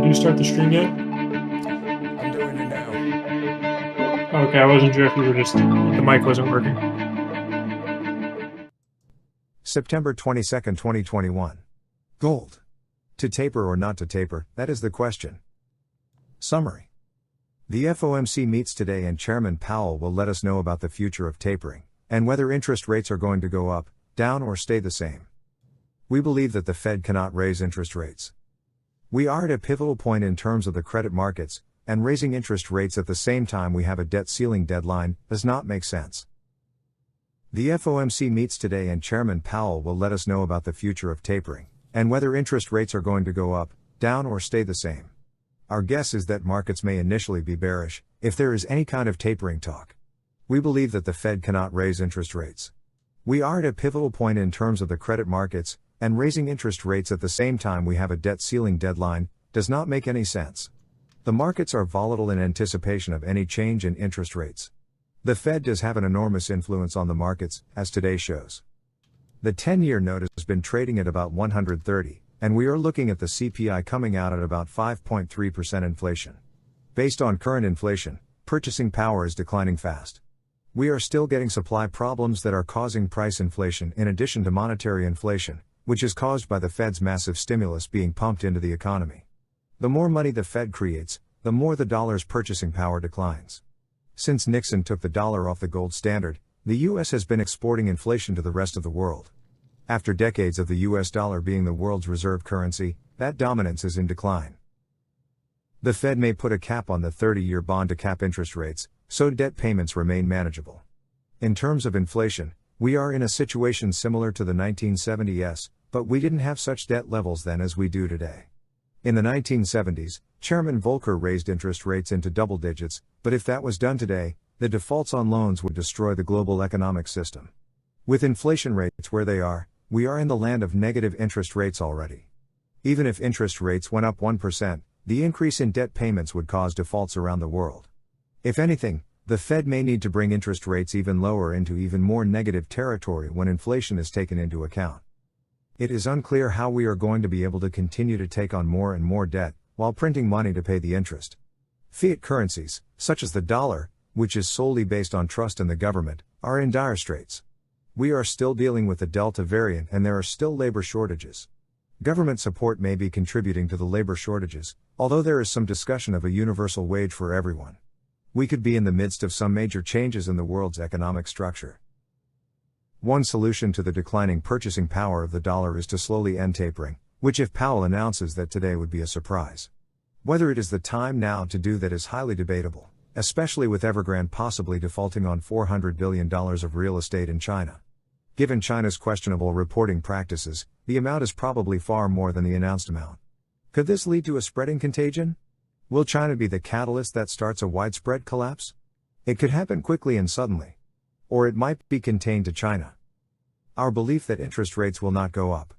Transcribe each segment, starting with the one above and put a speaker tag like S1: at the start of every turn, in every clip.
S1: you start the stream yet?
S2: I'm doing it now.
S1: Okay, I wasn't sure if you were the mic wasn't working.
S2: September 22nd, 2021. Gold. To taper or not to taper, that is the question. Summary. The FOMC meets today and Chairman Powell will let us know about the future of tapering, and whether interest rates are going to go up, down or stay the same. We believe that the Fed cannot raise interest rates. We are at a pivotal point in terms of the credit markets, and raising interest rates at the same time we have a debt ceiling deadline does not make sense. The FOMC meets today and Chairman Powell will let us know about the future of tapering, and whether interest rates are going to go up, down or stay the same. Our guess is that markets may initially be bearish, if there is any kind of tapering talk. We believe that the Fed cannot raise interest rates. We are at a pivotal point in terms of the credit markets, and raising interest rates at the same time we have a debt ceiling deadline does not make any sense. The markets are volatile in anticipation of any change in interest rates. The Fed does have an enormous influence on the markets, as today shows. The 10-year note has been trading at about 130, and we are looking at the CPI coming out at about 5.3% inflation. Based on current inflation, purchasing power is declining fast. We are still getting supply problems that are causing price inflation in addition to monetary inflation, which is caused by the Fed's massive stimulus being pumped into the economy. The more money the Fed creates, the more the dollar's purchasing power declines. Since Nixon took the dollar off the gold standard, the US has been exporting inflation to the rest of the world. After decades of the US dollar being the world's reserve currency, that dominance is in decline. The Fed may put a cap on the 30-year bond to cap interest rates, so debt payments remain manageable. In terms of inflation, we are in a situation similar to the 1970s, but we didn't have such debt levels then as we do today. In the 1970s, Chairman Volcker raised interest rates into double digits, but if that was done today, the defaults on loans would destroy the global economic system. With inflation rates where they are, we are in the land of negative interest rates already. Even if interest rates went up 1%, the increase in debt payments would cause defaults around the world. If anything, the Fed may need to bring interest rates even lower into even more negative territory when inflation is taken into account. It is unclear how we are going to be able to continue to take on more and more debt, while printing money to pay the interest. Fiat currencies, such as the dollar, which is solely based on trust in the government, are in dire straits. We are still dealing with the Delta variant and there are still labor shortages. Government support may be contributing to the labor shortages, although there is some discussion of a universal wage for everyone. We could be in the midst of some major changes in the world's economic structure. One solution to the declining purchasing power of the dollar is to slowly end tapering, which if Powell announces that today would be a surprise. Whether it is the time now to do that is highly debatable, especially with Evergrande possibly defaulting on $400 billion of real estate in China. Given China's questionable reporting practices, the amount is probably far more than the announced amount. Could this lead to a spreading contagion? Will China be the catalyst that starts a widespread collapse? It could happen quickly and suddenly. Or it might be contained to China. Our belief that interest rates will not go up.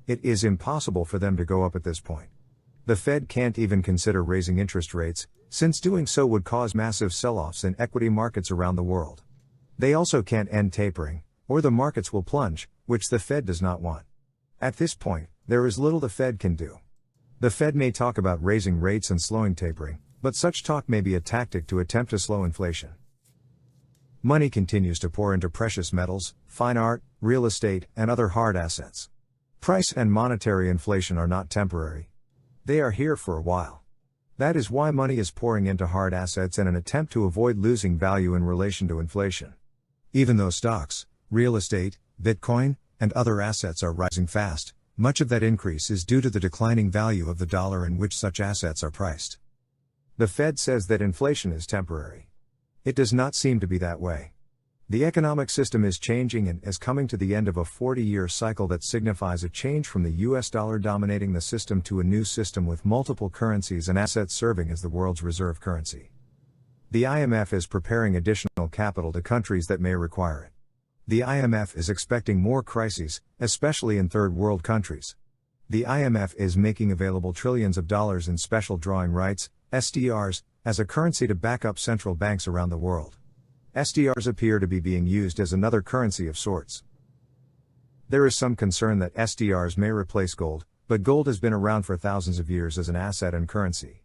S2: It is impossible for them to go up at this point. The Fed can't even consider raising interest rates, since doing so would cause massive sell-offs in equity markets around the world. They also can't end tapering, or the markets will plunge, which the Fed does not want. At this point, there is little the Fed can do. The Fed may talk about raising rates and slowing tapering, but such talk may be a tactic to attempt to slow inflation. Money continues to pour into precious metals, fine art, real estate, and other hard assets. Price and monetary inflation are not temporary. They are here for a while. That is why money is pouring into hard assets in an attempt to avoid losing value in relation to inflation. Even though stocks, real estate, Bitcoin, and other assets are rising fast, much of that increase is due to the declining value of the dollar in which such assets are priced. The Fed says that inflation is temporary. It does not seem to be that way. The economic system is changing and is coming to the end of a 40-year cycle that signifies a change from the US dollar dominating the system to a new system with multiple currencies and assets serving as the world's reserve currency. The IMF is preparing additional capital to countries that may require it. The IMF is expecting more crises, especially in third world countries. The IMF is making available trillions of dollars in special drawing rights, SDRs, as a currency to back up central banks around the world. SDRs appear to be being used as another currency of sorts. There is some concern that SDRs may replace gold, But gold has been around for thousands of years as an asset and currency.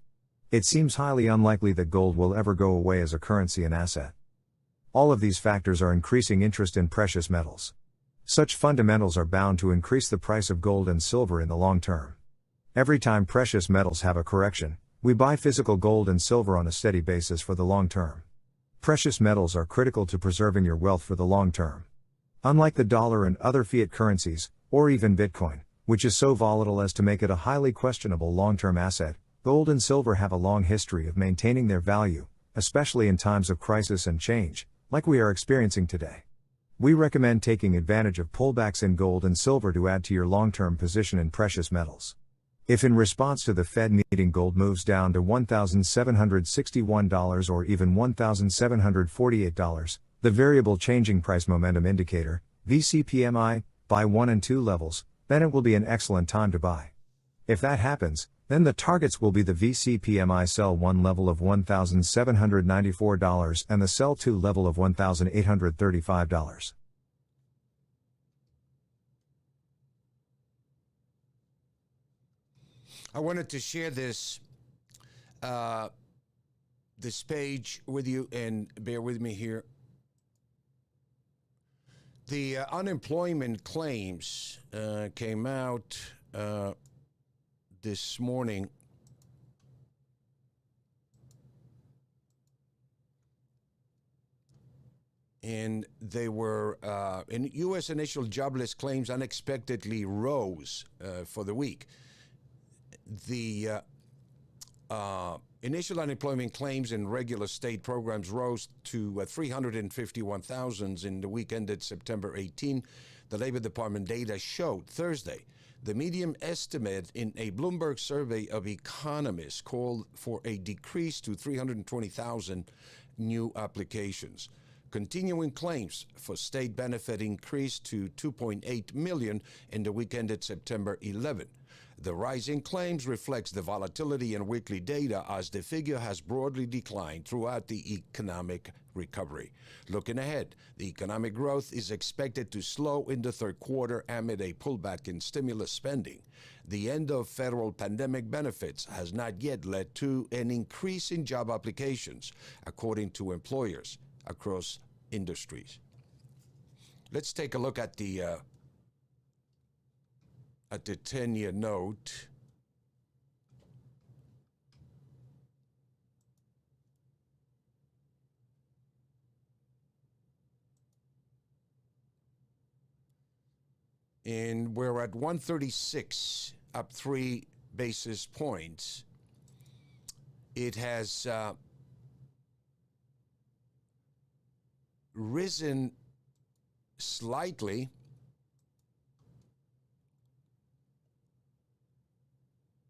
S2: It seems highly unlikely that gold will ever go away as a currency and asset. All of these factors are increasing interest in precious metals. Such fundamentals are bound to increase the price of gold and silver in the long term. Every time precious metals have a correction, we buy physical gold and silver on a steady basis for the long term. Precious metals are critical to preserving your wealth for the long term. Unlike the dollar and other fiat currencies, or even Bitcoin, which is so volatile as to make it a highly questionable long-term asset, gold and silver have a long history of maintaining their value, especially in times of crisis and change, like we are experiencing today. We recommend taking advantage of pullbacks in gold and silver to add to your long-term position in precious metals. If in response to the Fed meeting gold moves down to $1,761 or even $1,748, the variable changing price momentum indicator, VCPMI, by 1 and 2 levels, then it will be an excellent time to buy. If that happens, then the targets will be the VCPMI sell 1 level of $1,794 and the sell 2 level of $1,835.
S3: I wanted to share this page with you, and bear with me here. The unemployment claims came out this morning. And they were, in U.S. initial jobless claims unexpectedly rose for the week. The initial unemployment claims in regular state programs rose to 351,000 in the week ended September 18. The Labor Department data showed Thursday. The median estimate in a Bloomberg survey of economists called for a decrease to 320,000 new applications. Continuing claims for state benefit increased to 2.8 million in the week ended September 11. The rise in claims reflects the volatility in weekly data as the figure has broadly declined throughout the economic recovery. Looking ahead, the economic growth is expected to slow in the third quarter amid a pullback in stimulus spending. The end of federal pandemic benefits has not yet led to an increase in job applications, according to employers across industries. Let's take a look at the 10-year note. And we're at 136, up 3 basis points. It has risen slightly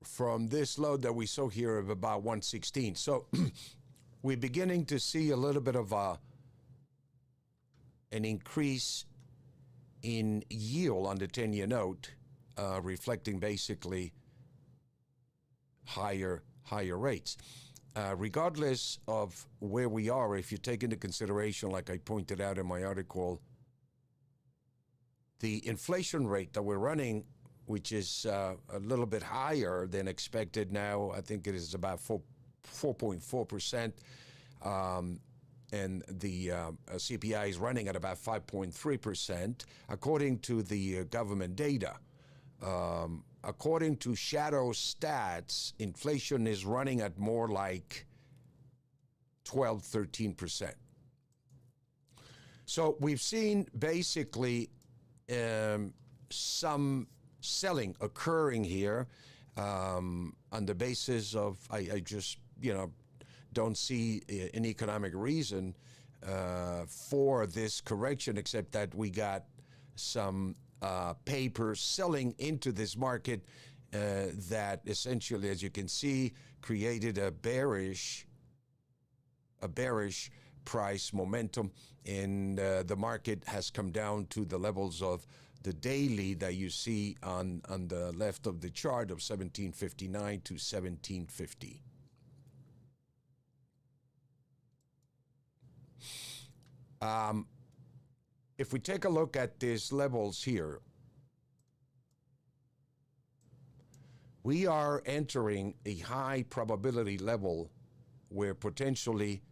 S3: from this low that we saw here of about 116. So we're beginning to see a little bit of an increase in yield on the 10-year note, reflecting basically higher rates. Regardless of where we are, if you take into consideration, like I pointed out in my article, the inflation rate that we're running, which is a little bit higher than expected now. I think it is about 4.4%, and the CPI is running at about 5.3%, according to the government data. According to shadow stats, inflation is running at more like 12, 13%. So we've seen basically some selling occurring here on the basis of I just don't see an economic reason for this correction, except that we got some paper selling into this market that essentially, as you can see, created a bearish price momentum, and the market has come down to the levels of the daily that you see on the left of the chart of 1759 to 1750. If we take a look at these levels here, we are entering a high probability level where potentially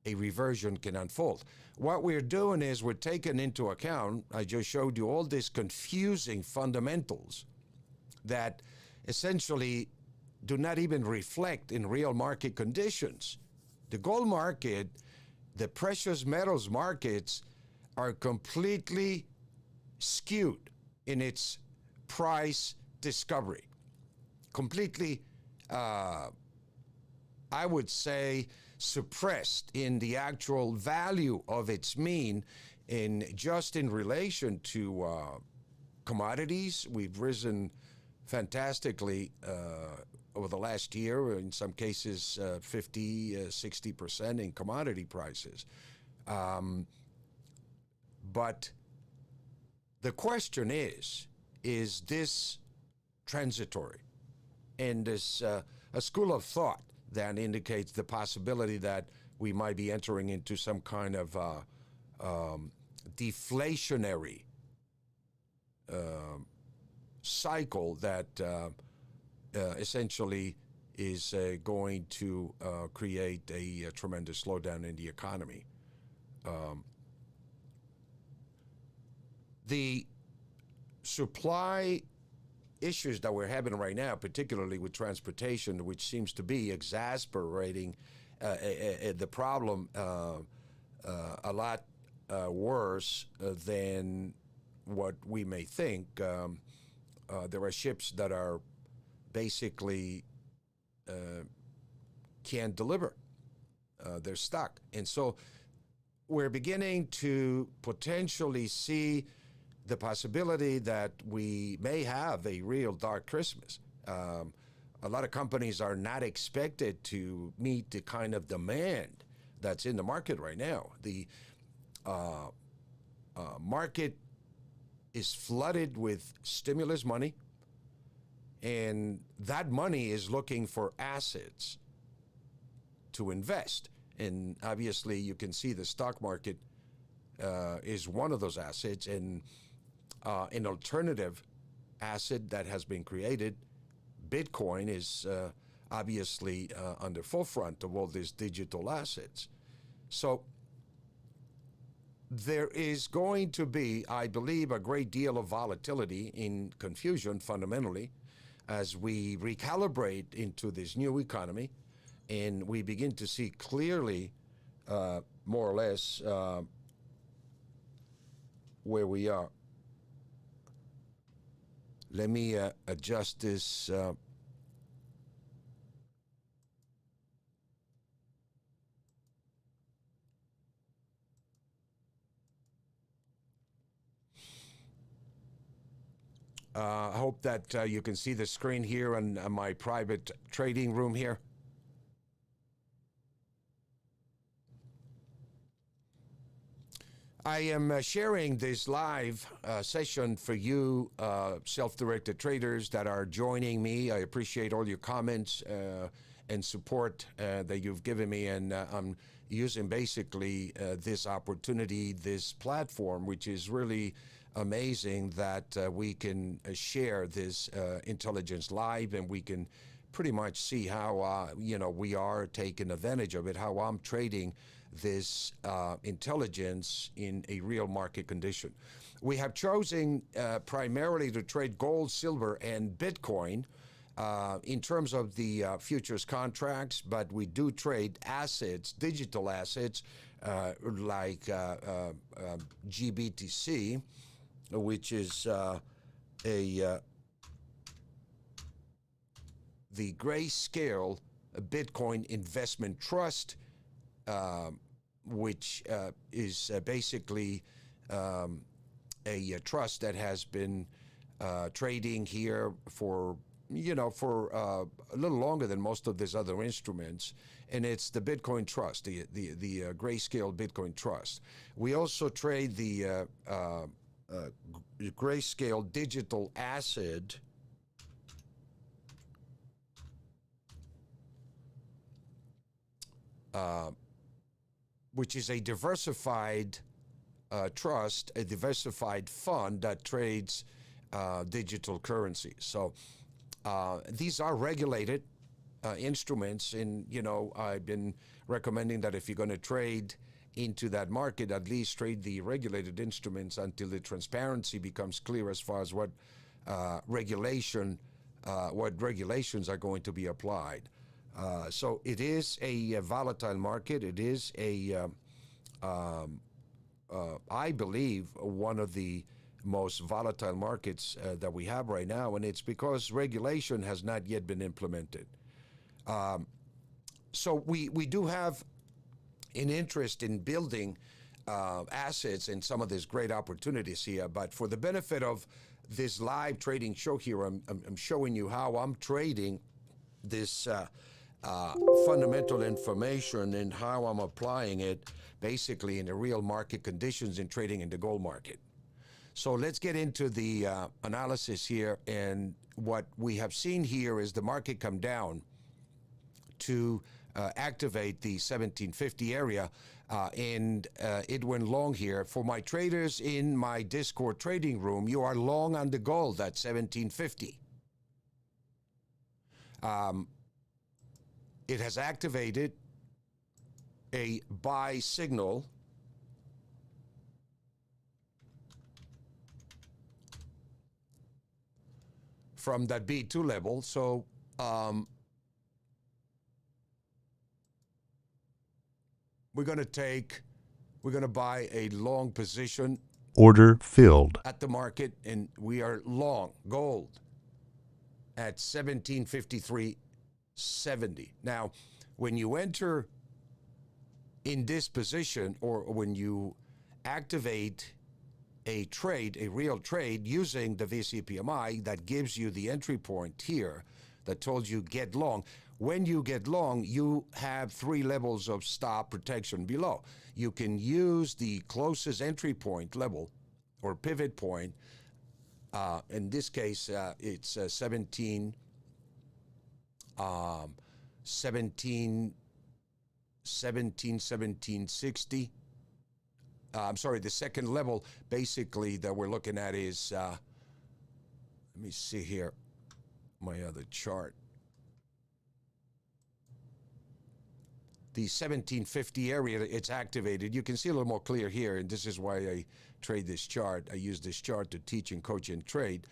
S3: a reversion can unfold. What we're doing is we're taking into account, I just showed you all these confusing fundamentals that essentially do not even reflect in real market conditions. The gold market, the precious metals markets are completely skewed in its price discovery. Completely, I would say, suppressed in the actual value of its mean in relation to commodities. We've risen fantastically over the last year, in some cases 50, 60% in commodity prices. But the question is this transitory? And there's a school of thought that indicates the possibility that we might be entering into some kind of deflationary cycle that essentially is going to create a tremendous slowdown in the economy. The supply issues that we're having right now, particularly with transportation, which seems to be exasperating the problem a lot worse than what we may think. There are ships that are basically can't deliver. They're stuck. And so we're beginning to potentially see the possibility that we may have a real dark Christmas. A lot of companies are not expected to meet the kind of demand that's in the market right now. The market is flooded with stimulus money, and that money is looking for assets to invest. And obviously, you can see the stock market is one of those assets, and an alternative asset that has been created, Bitcoin, is obviously on the forefront of all these digital assets. So there is going to be, I believe, a great deal of volatility in confusion fundamentally as we recalibrate into this new economy and we begin to see clearly, more or less, where we are. Let me adjust this. I hope that you can see the screen here on my private trading room here. I am sharing this live session for you, self-directed traders that are joining me. I appreciate all your comments and support that you've given me, and I'm using basically this opportunity, this platform, which is really amazing that we can share this intelligence live, and we can pretty much see how we are taking advantage of it, how I'm trading this intelligence in a real market condition. We have chosen primarily to trade gold, silver, and Bitcoin in terms of the futures contracts, but we do trade assets, digital assets, like GBTC, which is the Grayscale Bitcoin Investment Trust, which is basically a trust that has been trading here for a little longer than most of these other instruments, and it's the Bitcoin Trust, the Grayscale Bitcoin Trust. We also trade the Grayscale Digital Asset, which is a diversified trust, a diversified fund that trades digital currency. So these are regulated instruments, and I've been recommending that if you're going to trade into that market, at least trade the regulated instruments until the transparency becomes clear as far as what regulations are going to be applied. So it is a volatile market. It is I believe, one of the most volatile markets that we have right now, and it's because regulation has not yet been implemented. So we do have an interest in building assets and some of these great opportunities here. But for the benefit of this live trading show here, I'm showing you how I'm trading this fundamental information and how I'm applying it basically in the real market conditions in trading in the gold market. So let's get into the analysis here. And what we have seen here is the market come down to activate the 1750 area, and it went long here. For my traders in my Discord trading room, you are long on the gold at 1750. It has activated a buy signal from that B2 level. So we're going to buy a long position.
S4: Order filled.
S3: At the market, and we are long gold at 1753.70. Now, when you enter in this position, or when you activate a trade, a real trade using the VCPMI, that gives you the entry point here that told you get long. When you get long, you have 3 levels of stop protection below. You can use the closest entry point level or pivot point. In this case, it's 1760. I'm sorry, the second level basically that we're looking at is, let me see here, my other chart. The 1750 area, it's activated. You can see a little more clear here, and this is why I trade this chart. I use this chart to teach and coach and trade.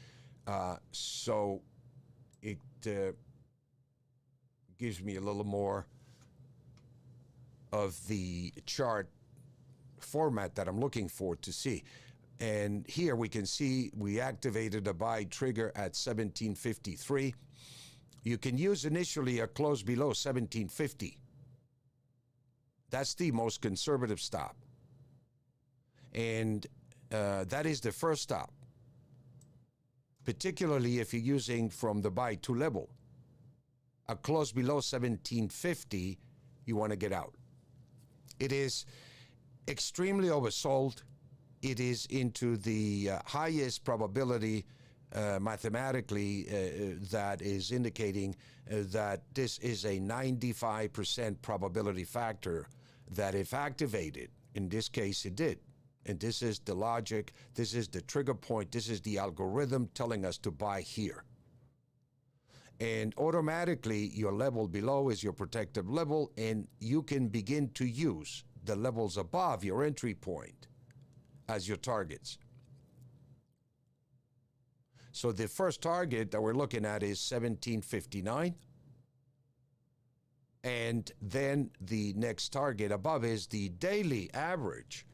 S3: So it gives me a little more of the chart format that I'm looking for to see. And here we can see we activated a buy trigger at 1753. You can use initially a close below 1750. That's the most conservative stop. And that is the first stop, particularly if you're using from the buy to level. A close below 1750, you want to get out. It is extremely oversold. It is into the highest probability mathematically that is indicating that this is a 95% probability factor that if activated, in this case it did, and this is the logic, this is the trigger point, this is the algorithm telling us to buy here. And automatically your level below is your protective level, and you can begin to use the levels above your entry point as your targets. So the first target that we're looking at is 1759. And then the next target above is the daily average,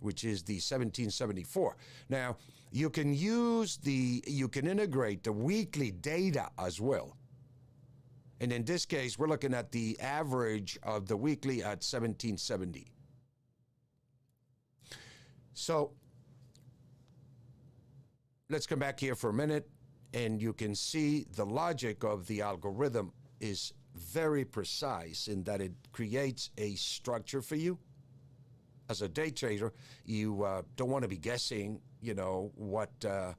S3: which is the 1774. Now, you can integrate the weekly data as well. And in this case, we're looking at the average of the weekly at 1770. So let's come back here for a minute, and you can see the logic of the algorithm is very precise in that it creates a structure for you. As a day trader, you don't want to be guessing, what the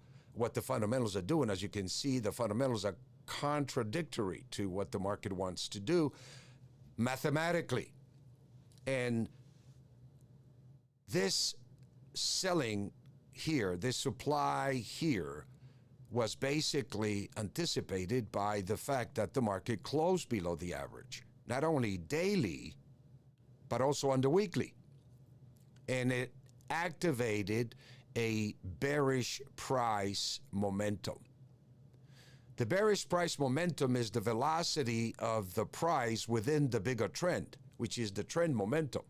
S3: fundamentals are doing. As you can see, the fundamentals are contradictory to what the market wants to do mathematically. And this selling here, this supply here, was basically anticipated by the fact that the market closed below the average, not only daily, but also on the weekly. And it activated a bearish price momentum. The bearish price momentum is the velocity of the price within the bigger trend, which is the trend momentum.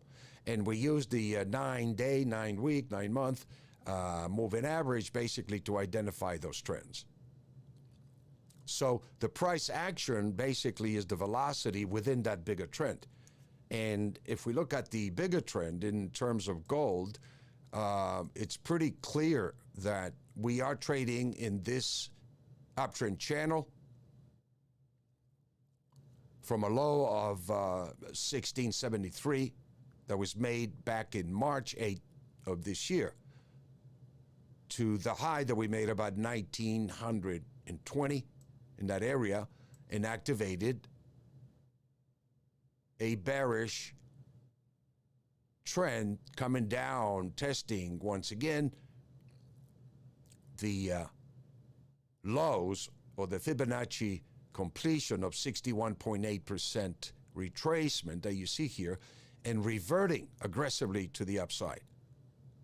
S3: And we use the 9-day, 9-week, 9-month moving average basically to identify those trends. So the price action basically is the velocity within that bigger trend. And if we look at the bigger trend in terms of gold, it's pretty clear that we are trading in this uptrend channel from a low of 1673 that was made back in March 8th of this year to the high that we made about 1920 in that area, and activated a bearish trend coming down, testing once again the lows or the Fibonacci completion of 61.8% retracement that you see here, and reverting aggressively to the upside.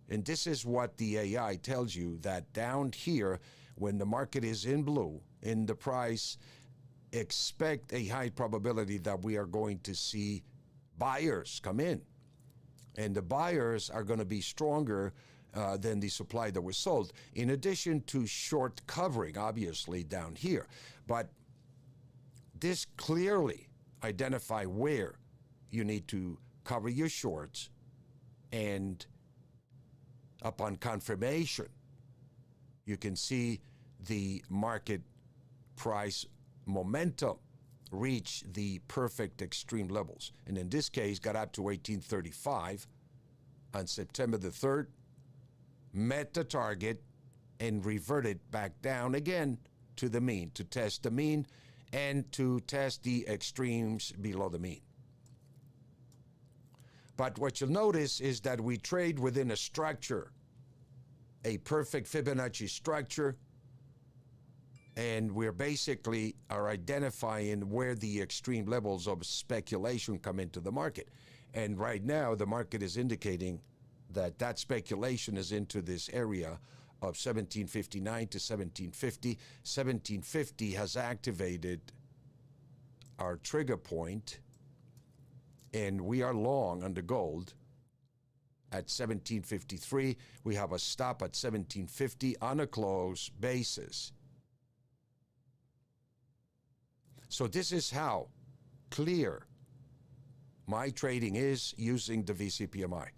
S3: And this is what the AI tells you, that down here, when the market is in blue, in the price, expect a high probability that we are going to see buyers come in. And the buyers are going to be stronger than the supply that was sold, in addition to short covering, obviously, down here. But this clearly identify where you need to cover your shorts, and upon confirmation, you can see the market price momentum reach the perfect extreme levels. And in this case, got up to 1835 on September the 3rd, met the target, and reverted back down again to the mean, to test the mean and to test the extremes below the mean. But what you'll notice is that we trade within a structure, a perfect Fibonacci structure, and we're basically are identifying where the extreme levels of speculation come into the market. And right now, the market is indicating that that speculation is into this area of 1759 to 1750. 1750 has activated our trigger point, and we are long on the gold at 1753. We have a stop at 1750 on a close basis. So this is how clear my trading is using the VCPMI.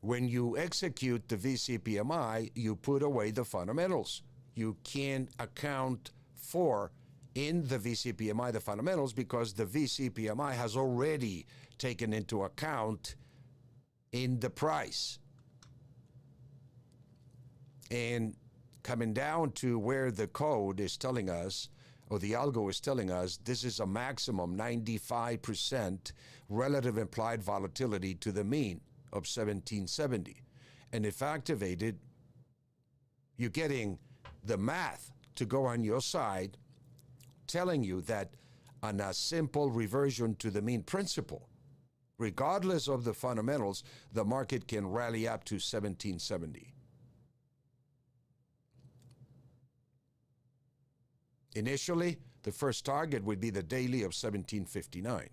S3: When you execute the VCPMI, you put away the fundamentals. You can't account for in the VCPMI the fundamentals, because the VCPMI has already taken into account in the price. And coming down to where the code is telling us, or the algo is telling us, this is a maximum 95% relative implied volatility to the mean of 1770. And if activated, you're getting the math to go on your side, telling you that on a simple reversion to the mean principle, regardless of the fundamentals, the market can rally up to 1770. Initially, the first target would be the daily of 1759.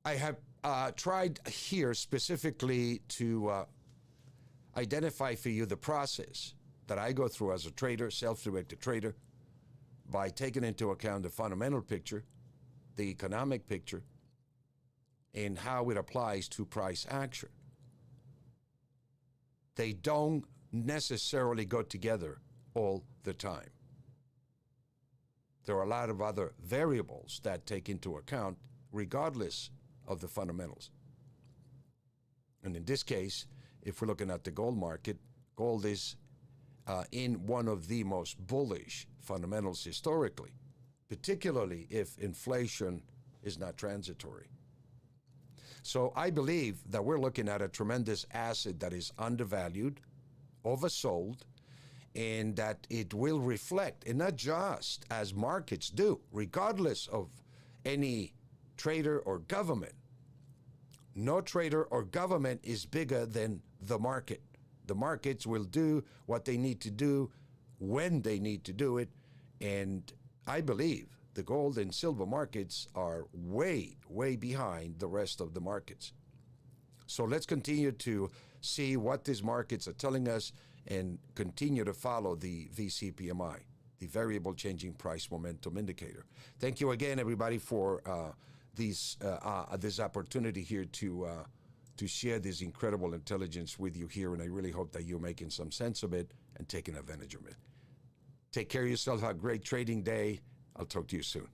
S3: I have tried here specifically to identify for you the process that I go through as a trader, self-directed trader, by taking into account the fundamental picture, the economic picture, and how it applies to price action. They don't necessarily go together all the time. There are a lot of other variables that take into account regardless of the fundamentals. And in this case, if we're looking at the gold market, gold is in one of the most bullish fundamentals historically, particularly if inflation is not transitory. So I believe that we're looking at a tremendous asset that is undervalued, oversold, and that it will reflect, and not just as markets do, regardless of any trader or government. No trader or government is bigger than the market. The markets will do what they need to do when they need to do it, and I believe the gold and silver markets are way, way behind the rest of the markets. So let's continue to see what these markets are telling us and continue to follow the VCPMI, the Variable Changing Price Momentum Indicator. Thank you again, everybody, for this opportunity here to share this incredible intelligence with you here, and I really hope that you're making some sense of it and taking advantage of it. Take care of yourself. Have a great trading day. I'll talk to you soon.